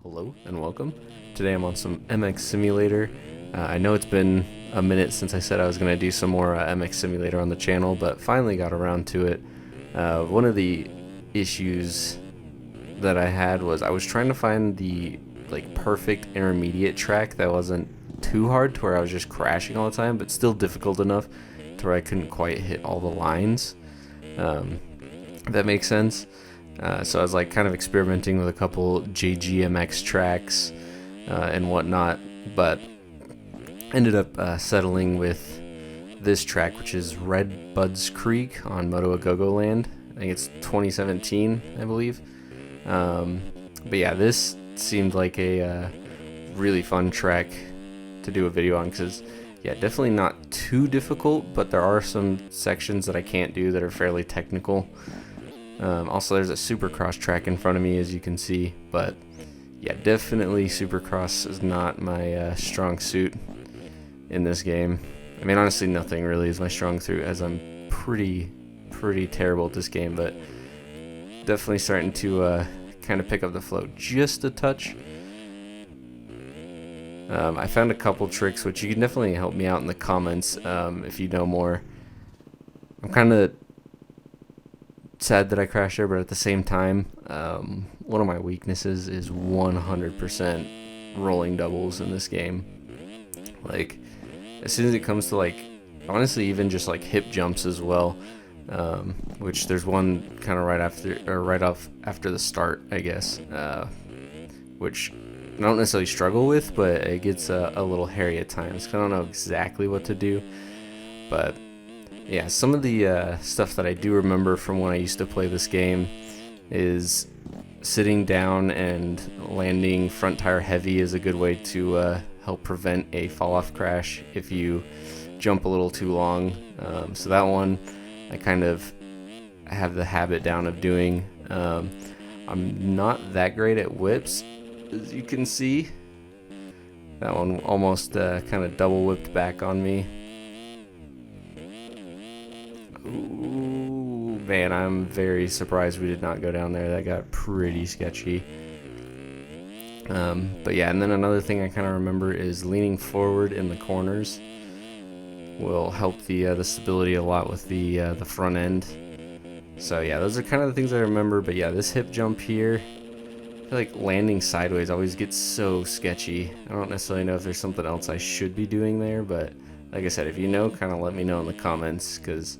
Hello and welcome. Today I'm on some MX Simulator. I know it's been a minute since I said I was going to do some more MX Simulator on the channel, but finally got around to it. One of the issues that I had was I was trying to find the perfect intermediate track that wasn't too hard to where I was just crashing all the time, but still difficult enough to where I couldn't quite hit all the lines. If that makes sense. So I was kind of experimenting with a couple JGMX tracks and whatnot, but ended up settling with this track, which is Red Buds Creek on Moto Agogo Land. I think it's 2017, I believe. But yeah, this seemed like a really fun track to do a video on because, yeah, definitely not too difficult, but there are some sections that I can't do that are fairly technical. Also, there's a Supercross track in front of me, as you can see, but yeah, definitely Supercross is not my strong suit in this game. I mean, honestly, nothing really is my strong suit, as I'm pretty terrible at this game, but definitely starting to kind of pick up the flow just a touch. I found a couple tricks, which you can definitely help me out in the comments if you know more. I'm kind of sad that I crashed there, but at the same time, one of my weaknesses is 100% rolling doubles in this game. Like, as soon as it comes to honestly, even just hip jumps as well, which there's one kind of right off after the start, I guess, which I don't necessarily struggle with, but it gets a little hairy at times. I don't know exactly what to do, but yeah, some of the stuff that I do remember from when I used to play this game is sitting down and landing front tire heavy is a good way to help prevent a fall-off crash if you jump a little too long. So that one I kind of have the habit down of doing. I'm not that great at whips, as you can see. That one almost kind of double whipped back on me. Ooh, man, I'm very surprised we did not go down there. That got pretty sketchy. But yeah, and then another thing I kind of remember is leaning forward in the corners will help the stability a lot with the front end. So yeah, those are kind of the things I remember. But yeah, this hip jump here, I feel like landing sideways always gets so sketchy. I don't necessarily know if there's something else I should be doing there, but like I said, if you know, kind of let me know in the comments, because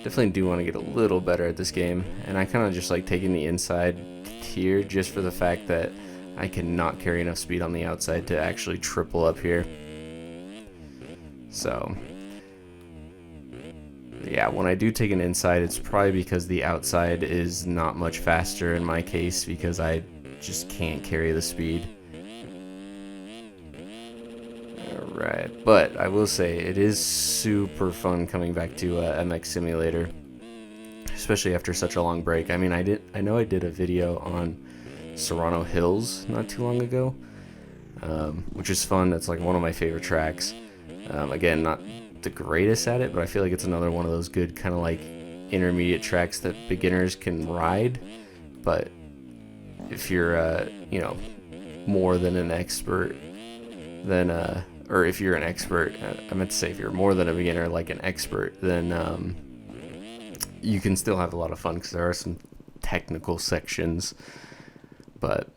definitely do want to get a little better at this game. And I kind of just like taking the inside here just for the fact that I cannot carry enough speed on the outside to actually triple up here. So yeah, when I do take an inside, it's probably because the outside is not much faster in my case, because I just can't carry the speed. Alright, but I will say it is super fun coming back to MX Simulator, especially after such a long break. I mean, I know I did a video on Serrano Hills not too long ago, which is fun. That's like one of my favorite tracks. Again, not the greatest at it, but I feel like it's another one of those good kind of intermediate tracks that beginners can ride. But if you're more than an expert, then or if you're an expert, I meant to say if you're more than a beginner, like an expert, then you can still have a lot of fun because there are some technical sections. But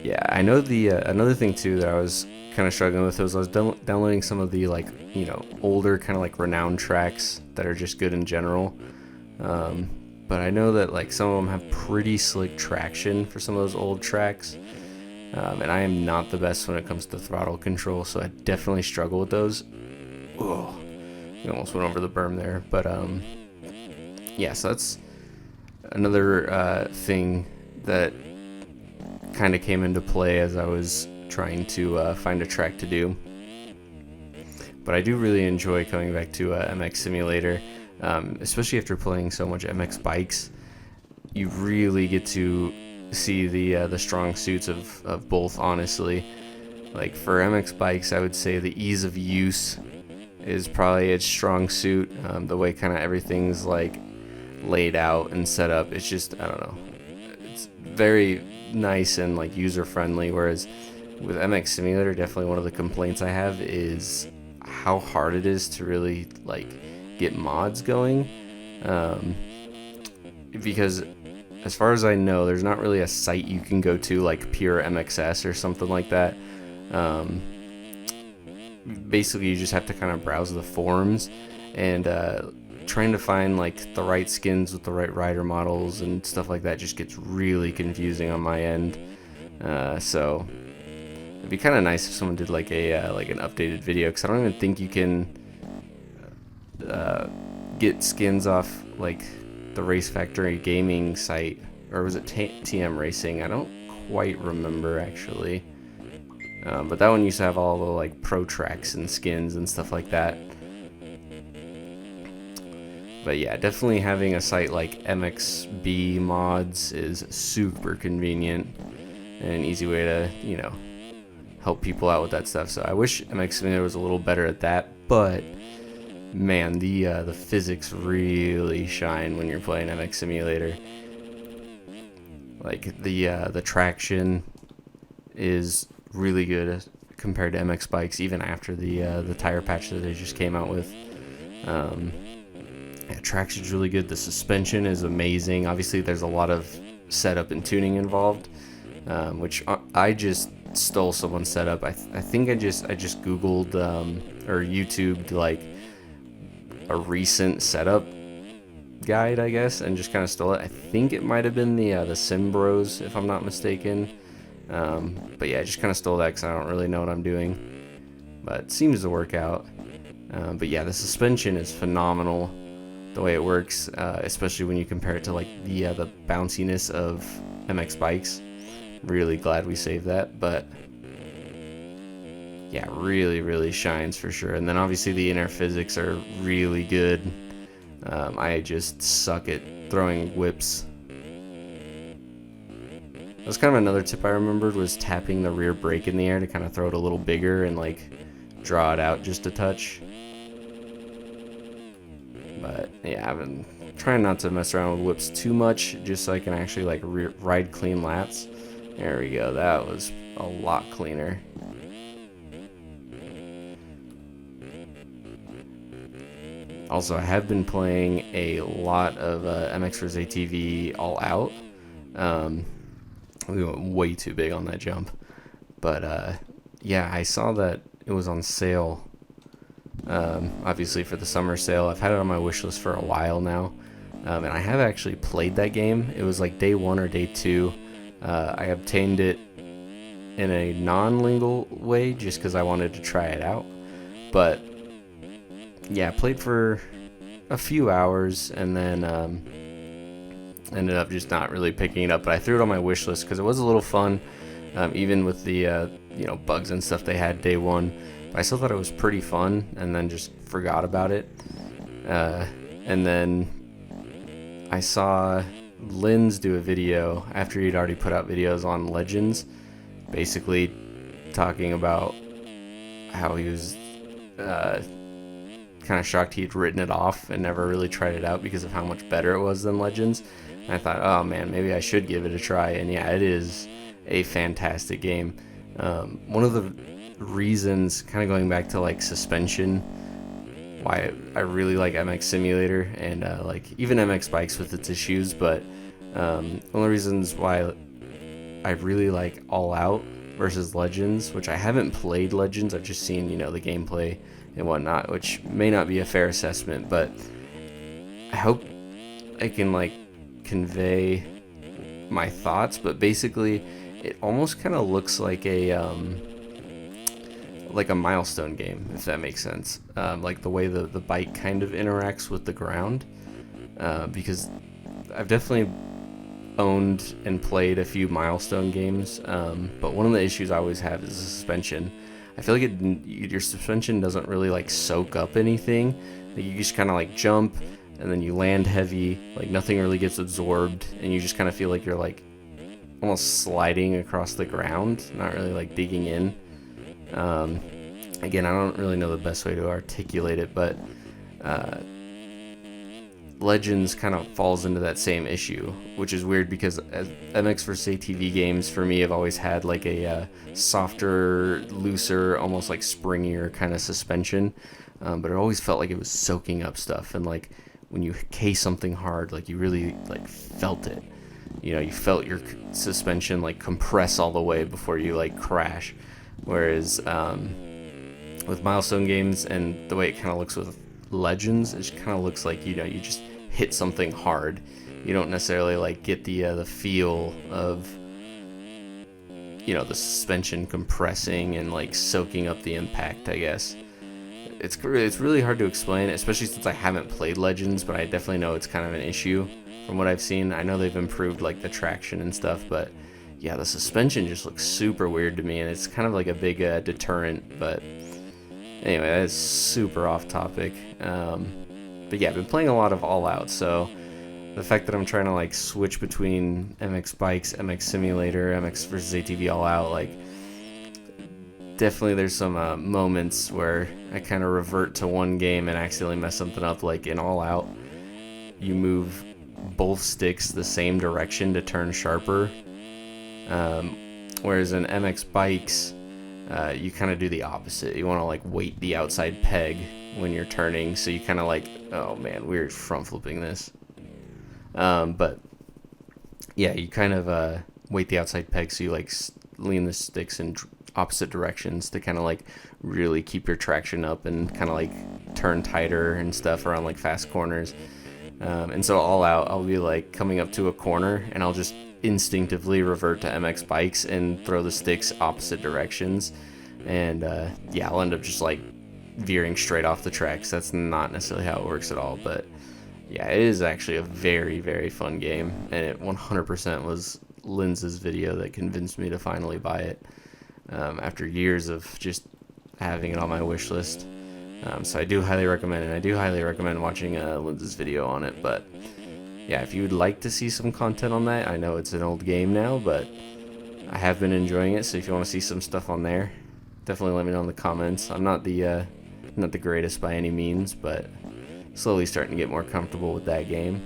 yeah, I know the another thing too that I was kind of struggling with was I was downloading some of the older kind of renowned tracks that are just good in general. But I know that some of them have pretty slick traction for some of those old tracks. And I am not the best when it comes to throttle control, so I definitely struggle with those. Oh, I almost went over the berm there, but yeah, so that's another thing that kind of came into play as I was trying to find a track to do. But I do really enjoy coming back to MX Simulator, especially after playing so much MX bikes. You really get to see the strong suits of both, honestly. Like for MX bikes, I would say the ease of use is probably its strong suit. The way kind of everything's laid out and set up, it's just, I don't know, it's very nice and like user friendly. Whereas with MX Simulator, definitely one of the complaints I have is how hard it is to really like get mods going. Because as far as I know, there's not really a site you can go to like Pure MXS or something like that. Basically, you just have to kind of browse the forums and trying to find like the right skins with the right rider models and stuff like that just gets really confusing on my end. So it'd be kind of nice if someone did like a like an updated video, because I don't even think you can get skins off like the Race Factory Gaming site, or was it TM Racing? I don't quite remember actually. But that one used to have all the like pro tracks and skins and stuff like that. But yeah, definitely having a site like MXB Mods is super convenient and an easy way to, you know, help people out with that stuff. So I wish MX Simulator was a little better at that, but man, the physics really shine when you're playing MX Simulator. Like the traction is really good compared to MX bikes, even after the tire patch that they just came out with. Yeah, traction is really good. The suspension is amazing. Obviously, there's a lot of setup and tuning involved, which I just stole someone's setup. I think I just Googled or YouTubed like a recent setup guide, I guess, and just kind of stole it. I think it might have been the Sim Bros, if I'm not mistaken. But yeah, I just kind of stole that because I don't really know what I'm doing, but it seems to work out. But yeah, the suspension is phenomenal, the way it works, especially when you compare it to like the bounciness of MX bikes. Really glad we saved that, but yeah, really shines for sure. And then obviously the inner physics are really good. I just suck at throwing whips. That's kind of another tip I remembered, was tapping the rear brake in the air to kind of throw it a little bigger and like draw it out just a touch. But yeah, I've been trying not to mess around with whips too much, just so I can actually like ride clean laps. There we go, that was a lot cleaner. Also, I have been playing a lot of MX vs ATV All Out. We went way too big on that jump. But yeah, I saw that it was on sale, obviously for the summer sale. I've had it on my wish list for a while now, and I have actually played that game. It was like day 1 or day 2. I obtained it in a non-legal way just because I wanted to try it out. But yeah, played for a few hours and then ended up just not really picking it up. But I threw it on my wish list because it was a little fun, even with the you know, bugs and stuff they had day 1. But I still thought it was pretty fun, and then just forgot about it. And then I saw Linz do a video after he'd already put out videos on Legends, basically talking about how he was kind of shocked he'd written it off and never really tried it out because of how much better it was than Legends. And I thought, oh man, maybe I should give it a try. And yeah, it is a fantastic game. One of the reasons, kind of going back to like suspension, why I really like MX Simulator and like even MX Bikes with its issues, but one of the reasons why I really like All Out versus Legends, which I haven't played Legends, I've just seen, you know, the gameplay and whatnot, which may not be a fair assessment, but I hope I can like convey my thoughts. But basically it almost kind of looks like a milestone game, if that makes sense. Like the way the bike kind of interacts with the ground, because I've definitely owned and played a few milestone games, but one of the issues I always have is the suspension. I feel like your suspension doesn't really like soak up anything. Like you just kind of like jump and then you land heavy, like nothing really gets absorbed, and you just kind of feel like you're like almost sliding across the ground, not really like digging in. Again, I don't really know the best way to articulate it, but Legends kind of falls into that same issue, which is weird because MX vs ATV games for me have always had like a softer, looser, almost like springier kind of suspension, but it always felt like it was soaking up stuff, and like when you case something hard, like you really like felt it. You know, you felt your suspension like compress all the way before you like crash. Whereas with Milestone games and the way it kind of looks with Legends, it kind of looks like, you know, you just hit something hard. You don't necessarily like get the feel of, you know, the suspension compressing and like soaking up the impact, I guess. It's really hard to explain, especially since I haven't played Legends, but I definitely know it's kind of an issue from what I've seen. I know they've improved like the traction and stuff, but yeah, the suspension just looks super weird to me, and it's kind of like a big deterrent. But anyway, that's super off topic. But yeah, I've been playing a lot of All Out, so the fact that I'm trying to like switch between MX Bikes, MX Simulator, MX vs ATV All Out, like definitely there's some moments where I kind of revert to one game and accidentally mess something up. Like in All Out, you move both sticks the same direction to turn sharper, whereas in MX Bikes, you kind of do the opposite. You want to like weight the outside peg when you're turning, so you kind of like, oh man, we're front flipping this. But yeah, you kind of weight the outside peg, so you like lean the sticks in opposite directions to kind of like really keep your traction up and kind of like turn tighter and stuff around like fast corners. And so All Out, I'll be like coming up to a corner and I'll just instinctively revert to MX Bikes and throw the sticks opposite directions. And yeah, I'll end up just like veering straight off the tracks. That's not necessarily how it works at all, but yeah, it is actually a very, very fun game, and it 100% was Linz's video that convinced me to finally buy it, after years of just having it on my wish list. So I do highly recommend it. I do highly recommend watching Linz's video on it. But yeah, if you would like to see some content on that, I know it's an old game now, but I have been enjoying it. So if you want to see some stuff on there, definitely let me know in the comments. I'm not the greatest by any means, but slowly starting to get more comfortable with that game.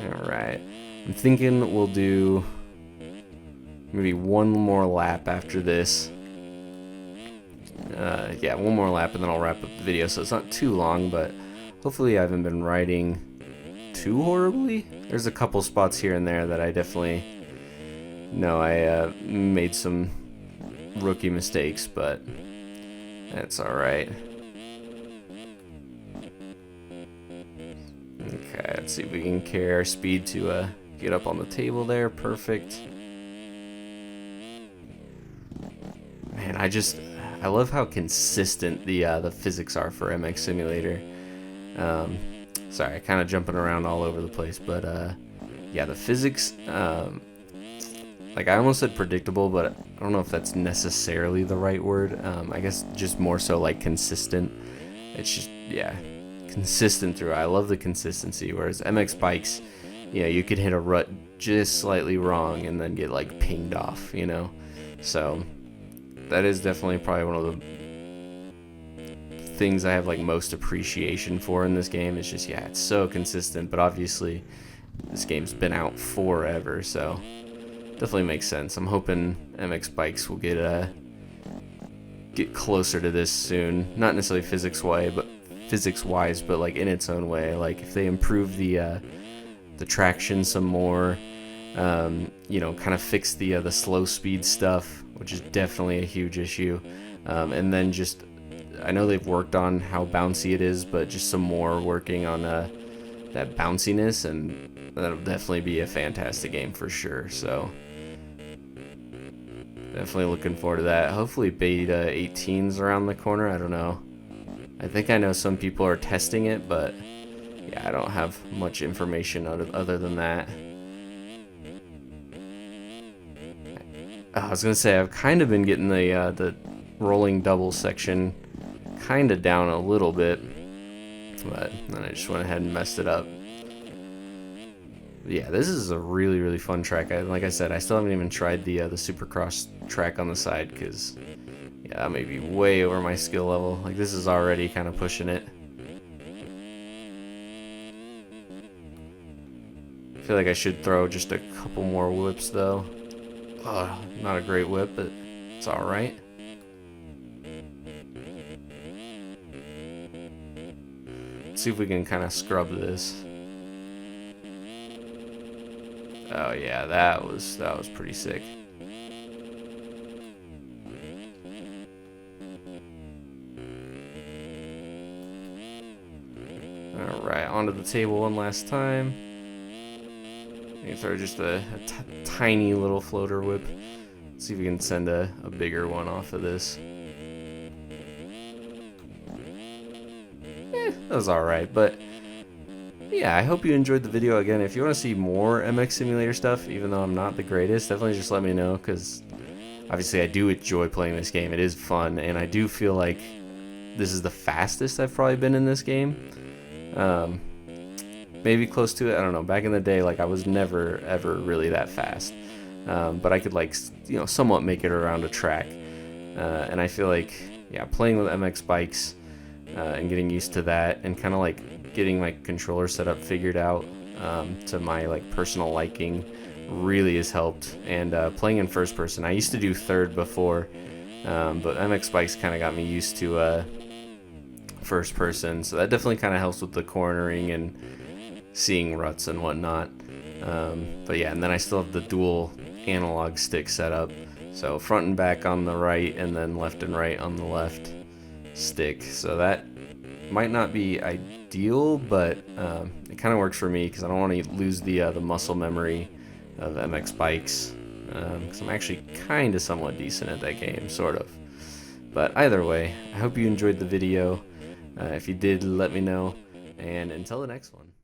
Alright, I'm thinking we'll do maybe one more lap after this. Yeah, one more lap and then I'll wrap up the video, so it's not too long, but hopefully I haven't been riding too horribly. There's a couple spots here and there that I definitely know I made some rookie mistakes, but that's alright. Okay, let's see if we can carry our speed to get up on the table there. Perfect. Man, I love how consistent the physics are for MX Simulator. Sorry, kind of jumping around all over the place, but yeah, the physics, like I almost said predictable, but I don't know if that's necessarily the right word. I guess just more so like consistent. It's just, yeah, consistent through. I love the consistency, whereas MX Bikes, you know, you could hit a rut just slightly wrong and then get like pinged off, you know. So that is definitely probably one of the things I have like most appreciation for in this game. It's just, yeah, it's so consistent, but obviously this game's been out forever, so definitely makes sense. I'm hoping MX Bikes will get closer to this soon. Not necessarily physics-wise, but like in its own way. Like if they improve the traction some more, you know, kind of fix the slow speed stuff, which is definitely a huge issue, and then just, I know they've worked on how bouncy it is, but just some more working on that bounciness, and that'll definitely be a fantastic game for sure. So definitely looking forward to that. Hopefully beta 18's around the corner. I don't know. I think I know some people are testing it, but yeah, I don't have much information other than that. I was gonna say, I've kind of been getting the rolling double section kind of down a little bit, but then I just went ahead and messed it up. But yeah, this is a really, really fun track. Like I said, I still haven't even tried the Supercross track on the side, because yeah, that may be way over my skill level. Like, this is already kind of pushing it. feel like I should throw just a couple more whips though. Not a great whip, but it's alright. Let's see if we can kind of scrub this. Oh yeah, that was pretty sick. Alright, onto the table one last time. You throw just a tiny little floater whip. Let's see if we can send a bigger one off of this. That was alright, but yeah, I hope you enjoyed the video. Again, if you want to see more MX Simulator stuff, even though I'm not the greatest, definitely just let me know, because obviously I do enjoy playing this game. It is fun, and I do feel like this is the fastest I've probably been in this game. Maybe close to it, I don't know. Back in the day, like, I was never ever really that fast, but I could, like, you know, somewhat make it around a track, and I feel like, yeah, playing with MX bikes and getting used to that, and kind of like getting my controller setup figured out to my like personal liking really has helped. And playing in first person, I used to do third before, but MX bikes kind of got me used to first person, so that definitely kind of helps with the cornering and seeing ruts and whatnot. But yeah, and then I still have the dual analog stick setup, so front and back on the right, and then left and right on the left stick. So that might not be ideal, but it kind of works for me because I don't want to lose the muscle memory of MX bikes, because I'm actually kind of somewhat decent at that game, sort of. But either way, I hope you enjoyed the video. If you did, let me know, and until the next one.